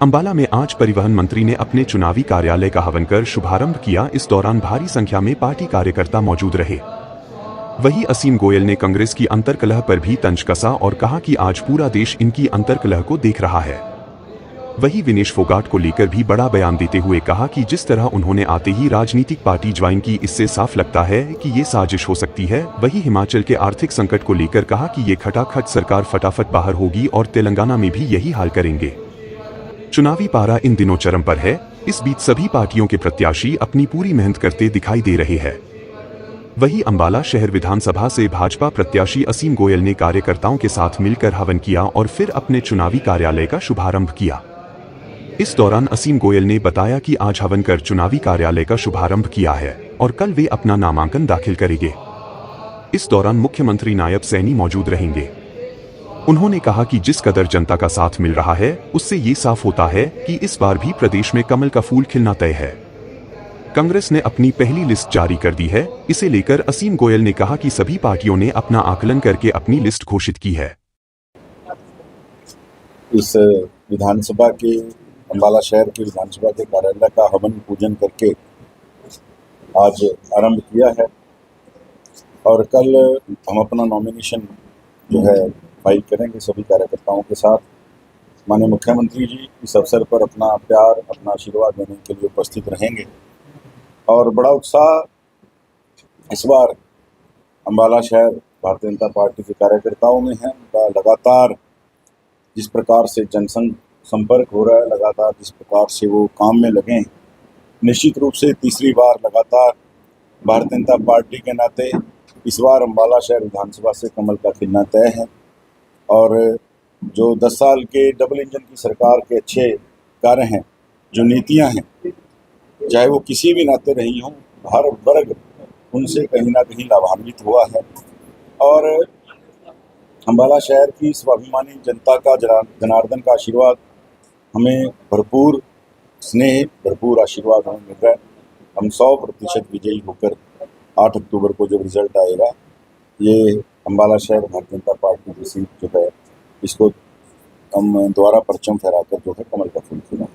अंबाला में आज परिवहन मंत्री ने अपने चुनावी कार्यालय का हवन कर शुभारंभ किया। इस दौरान भारी संख्या में पार्टी कार्यकर्ता मौजूद रहे। वहीं असीम गोयल ने कांग्रेस की अंतर्कलह पर भी तंज कसा और कहा कि आज पूरा देश इनकी अंतर्कलह को देख रहा है। वहीं विनेश फोगाट को लेकर भी बड़ा बयान देते हुए कहा कि जिस तरह उन्होंने आते ही राजनीतिक पार्टी ज्वाइन की, इससे साफ लगता है कि ये साजिश हो सकती है। वहीं हिमाचल के आर्थिक संकट को लेकर कहा कि ये खटाखट सरकार फटाफट बाहर होगी और तेलंगाना में भी यही हाल करेंगे। चुनावी पारा इन दिनों चरम पर है। इस बीच सभी पार्टियों के प्रत्याशी अपनी पूरी मेहनत करते दिखाई दे रहे हैं। वहीं अंबाला शहर विधानसभा से भाजपा प्रत्याशी असीम गोयल ने कार्यकर्ताओं के साथ मिलकर हवन किया और फिर अपने चुनावी कार्यालय का शुभारंभ किया। इस दौरान असीम गोयल ने बताया कि आज हवन कर चुनावी कार्यालय का शुभारंभ किया है और कल वे अपना नामांकन दाखिल करेंगे। इस दौरान मुख्यमंत्री नायब सैनी मौजूद रहेंगे। उन्होंने कहा कि जिस कदर जनता का साथ मिल रहा है, उससे ये साफ होता है कि इस बार भी प्रदेश में कमल का फूल खिलना तय है। कांग्रेस ने अपनी पहली लिस्ट जारी कर दी है। इसे लेकर असीम गोयल ने कहा कि सभी पार्टियों ने अपना आकलन करके अपनी लिस्ट घोषित की है। इस विधानसभा के अंबाला शहर के विधानसभा के कार्यालय का हवन पूजन करके आज आरंभ किया है और कल हम अपना नॉमिनेशन जो है फाइल करेंगे सभी कार्यकर्ताओं के साथ। माननीय मुख्यमंत्री जी इस अवसर पर अपना प्यार, अपना आशीर्वाद देने के लिए उपस्थित रहेंगे और बड़ा उत्साह इस बार अंबाला शहर भारतीय जनता पार्टी के कार्यकर्ताओं में है। उनका लगातार जिस प्रकार से संपर्क हो रहा है, लगातार जिस प्रकार से वो काम में लगे हैं, निश्चित रूप से तीसरी बार लगातार भारतीय जनता पार्टी के नाते इस बार अंबाला शहर विधानसभा से कमल का खिलना तय है। और जो 10 साल के डबल इंजन की सरकार के अच्छे कार्य हैं, जो नीतियां हैं, चाहे वो किसी भी नाते रही हों, हर वर्ग उनसे कहीं ना कहीं लाभान्वित हुआ है। और अंबाला शहर की स्वाभिमानी जनता का जनार्दन का आशीर्वाद हमें भरपूर स्नेह, भरपूर आशीर्वाद हमें मिल रहा है। हम 100% विजयी होकर 8 अक्टूबर को जब रिजल्ट आएगा, ये अंबाला शहर भारतीय जनता पार्टी की सीट जो है, इसको हम दोबारा परचम फहराकर जो है कमल का फूल खिलाएं।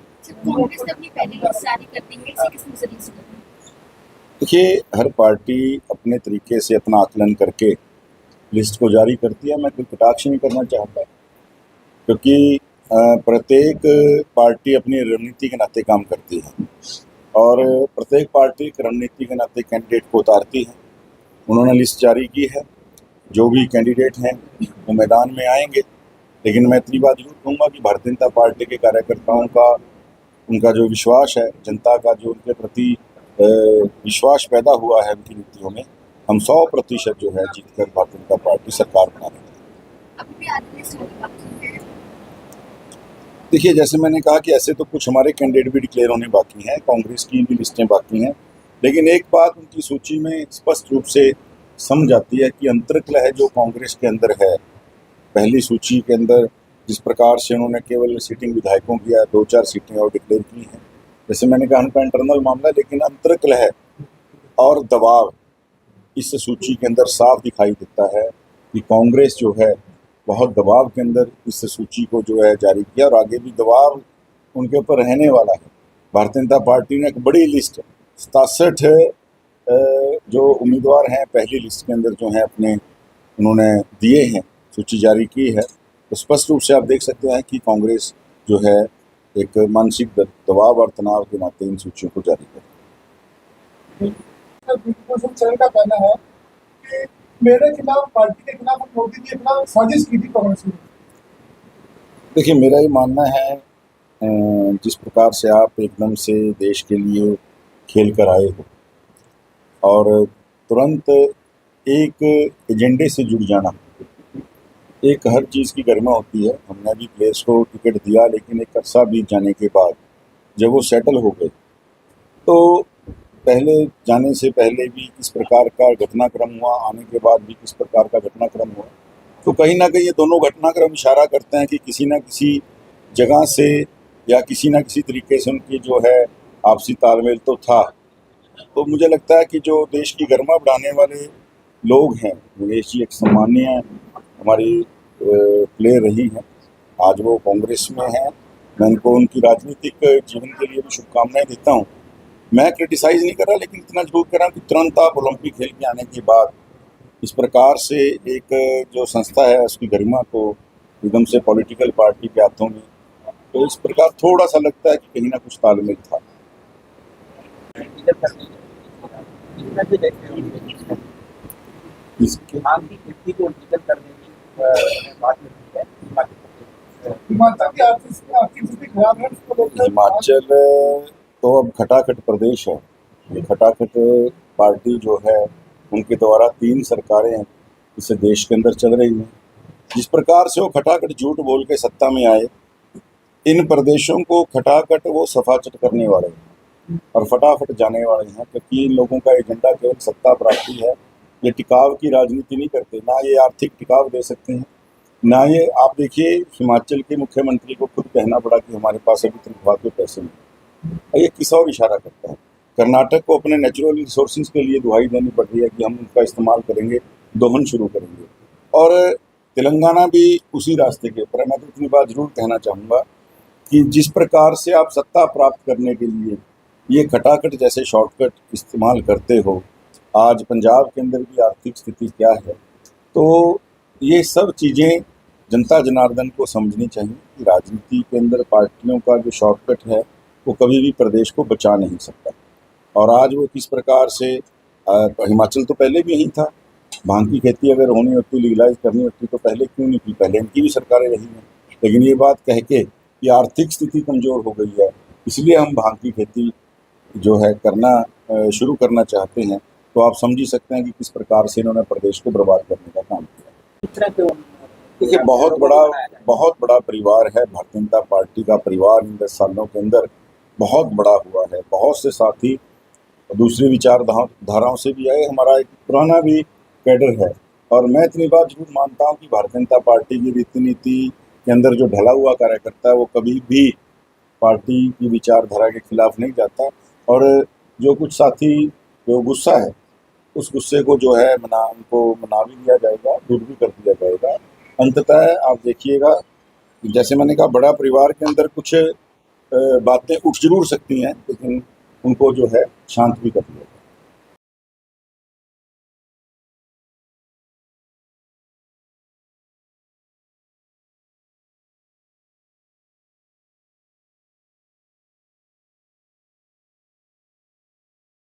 देखिए, हर पार्टी अपने तरीके से अपना आकलन करके लिस्ट को जारी करती है। मैं कोई कटाक्ष नहीं करना चाहता, क्योंकि प्रत्येक पार्टी अपनी रणनीति के नाते काम करती है और प्रत्येक पार्टी रणनीति के नाते कैंडिडेट को उतारती है। उन्होंने लिस्ट जारी की है, जो भी कैंडिडेट हैं वो मैदान में आएंगे। लेकिन मैं इतनी बात जरूर कहूँगा कि भारतीय जनता पार्टी के कार्यकर्ताओं का, उनका जो विश्वास है, जनता का जो उनके प्रति विश्वास पैदा हुआ है उनकी नीतियों में, हम 100% जो है जीतकर भारतीय जनता पार्टी सरकार बना रहे हैं। देखिए, जैसे मैंने कहा कि ऐसे तो कुछ हमारे कैंडिडेट भी डिक्लेयर होने बाकी हैं, कांग्रेस की भी लिस्टें बाकी हैं, लेकिन एक बात उनकी सूची में स्पष्ट रूप से समझ आती है कि अंतर्कलह जो कांग्रेस के अंदर है। पहली सूची के अंदर जिस प्रकार से उन्होंने केवल सिटिंग विधायकों की 2-4 सीटें और डिक्लेयर की हैं, जैसे मैंने कहा उनका इंटरनल मामला, लेकिन अंतर्कलह और दबाव इस सूची के अंदर साफ दिखाई देता है कि कांग्रेस जो है बहुत दबाव के अंदर इस सूची को जो है जारी किया और आगे भी दबाव उनके ऊपर रहने वाला है। भारतीय जनता पार्टी ने एक बड़ी लिस्ट 67 जो उम्मीदवार हैं पहली लिस्ट के अंदर जो हैं अपने उन्होंने दिए हैं, सूची जारी की है। तो स्पष्ट रूप से आप देख सकते हैं कि कांग्रेस जो है एक मानसिक दबाव और तनाव के नाते इन सूचियों को जारी कर रही है। मेरे खिलाफ, पार्टी के खिलाफ मोदी के खिलाफ साजिश की थी कांग्रेस ने। देखिए, मेरा ये मानना है, जिस प्रकार से आप एकदम से देश के लिए खेल कर आए हो और तुरंत एक एजेंडे से जुड़ जाना, एक हर चीज़ की गरिमा होती है। हमने भी प्लेयर्स को टिकट दिया, लेकिन एक अरसा बीत जाने के बाद जब वो सेटल हो गए, तो पहले जाने से पहले भी किस प्रकार का घटनाक्रम हुआ, आने के बाद भी किस प्रकार का घटनाक्रम हुआ, तो कहीं ना कहीं ये दोनों घटनाक्रम इशारा करते हैं कि किसी न किसी जगह से या किसी न किसी तरीके से उनकी जो है आपसी तालमेल तो था। तो मुझे लगता है कि जो देश की गरिमा बढ़ाने वाले लोग हैं, दिनेश जी एक सम्मानीय हमारी प्लेयर रही हैं, आज वो कांग्रेस में हैं मैं उनको उनकी राजनीतिक जीवन के लिए भी शुभकामनाएं देता हूँ। मैं क्रिटिसाइज नहीं कर रहा, लेकिन इतना जरूर कर रहा हूँ कि तुरंत आप ओलंपिक खेल के आने के बाद इस प्रकार से एक जो संस्था है उसकी गरिमा को एकदम से पॉलिटिकल पार्टी के हाथों में, तो इस प्रकार थोड़ा सा लगता है कि कहीं ना कुछ तालमेल था। डीजल करने की कितना भी देखते हैं इसके धान की खेती को डीजल करने की बात होती है हिमाचल प्रदेश। हिमाचल की आर्थिक स्थिति खराब है, उसको लेकर हिमाचल तो अब खटाखट प्रदेश है। ये खटाखट पार्टी जो है उनके द्वारा 3 सरकारें इस देश के अंदर चल रही हैं। जिस प्रकार से वो खटाखट झूठ बोल के सत्ता में आए, इन प्रदेशों को खटाखट वो सफाचट करने वाले हैं और फटाफट जाने वाले हैं, क्योंकि इन लोगों का एजेंडा केवल सत्ता प्राप्ति है। ये टिकाव की राजनीति नहीं करते, ना ये आर्थिक टिकाव दे सकते हैं, ना ये आप देखिए हिमाचल के मुख्यमंत्री को खुद कहना पड़ा कि हमारे पास अभी तनख्वाह के पैसे नहीं। ये किस और इशारा करता है? कर्नाटक को अपने नेचुरल रिसोर्सेज के लिए दुहाई देनी पड़ रही है कि हम उनका इस्तेमाल करेंगे, दोहन शुरू करेंगे, और तेलंगाना भी उसी रास्ते के ऊपर है। मैं तो इतनी बात जरूर कहना चाहूँगा कि जिस प्रकार से आप सत्ता प्राप्त करने के लिए ये खटाखट जैसे शॉर्टकट इस्तेमाल करते हो, आज पंजाब के अंदर की आर्थिक स्थिति क्या है, तो ये सब चीज़ें जनता जनार्दन को समझनी चाहिए कि राजनीति के अंदर पार्टियों का जो शॉर्टकट है वो कभी भी प्रदेश को बचा नहीं सकता। और आज वो किस प्रकार से हिमाचल तो पहले भी यही था, भांग की खेती अगर होनी होती, लीगलाइज करनी होती तो पहले क्यों नहीं की? पहले इनकी भी सरकारें रही हैं, लेकिन ये बात कह के कि आर्थिक स्थिति कमज़ोर हो गई है इसलिए हम भांग की खेती जो है करना शुरू करना चाहते हैं, तो आप समझ ही सकते हैं कि किस प्रकार से इन्होंने प्रदेश को बर्बाद करने का काम किया। किस तरह के देखिए बहुत बड़ा परिवार है भारतीय जनता पार्टी का। परिवार इन 10 सालों के अंदर बहुत बड़ा हुआ है, बहुत से साथी दूसरी विचारधाराओं से भी आए, हमारा एक पुराना भी कैडर है। और मैं इतनी बात जरूर मानता हूँ कि भारतीय जनता पार्टी की रीति नीति के अंदर जो ढला हुआ कार्यकर्ता है वो कभी भी पार्टी की विचारधारा के खिलाफ नहीं जाता, और जो कुछ साथी जो गुस्सा है उस गुस्से को जो है उनको मना भी दिया जाएगा, दूर भी कर दिया जाएगा। अंततः आप देखिएगा, जैसे मैंने कहा, बड़ा परिवार के अंदर कुछ बातें उठ जरूर सकती हैं, लेकिन उनको जो है शांत भी कर दिया जाएगा।